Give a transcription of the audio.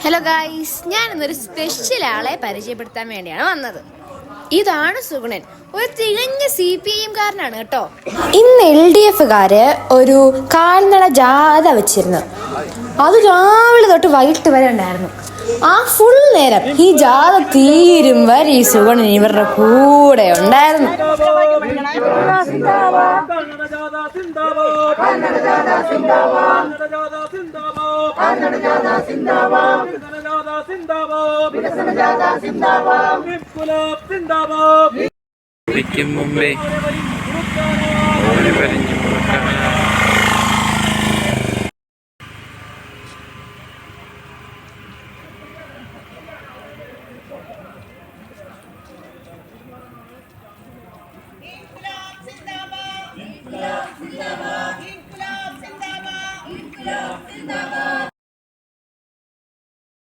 Hello guys, ഞാൻ ഇന്നൊരു special ആളെ പരിചയപ്പെടുത്താൻ വേണ്ടിയാണ് വന്നത്. ഇതാണ് സുഗുണൻ, ഒരു തികഞ്ഞ CPIM കാരനാണ് കേട്ടോ. ഇന്ന് LDF-കാര് ഒരു കാൽനട ജാഥ വെച്ചിരുന്നു. അത് രാവിലെ തൊട്ട് വൈകിട്ട് വരെ ഉണ്ടായിരുന്നു. ആ ഫുൾ നേരം ഈ ജാഥ തീരും വരെ ഈ സുഗുണൻ ഇവരുടെ കൂടെ ഉണ്ടായിരുന്നു. മുമ്പേ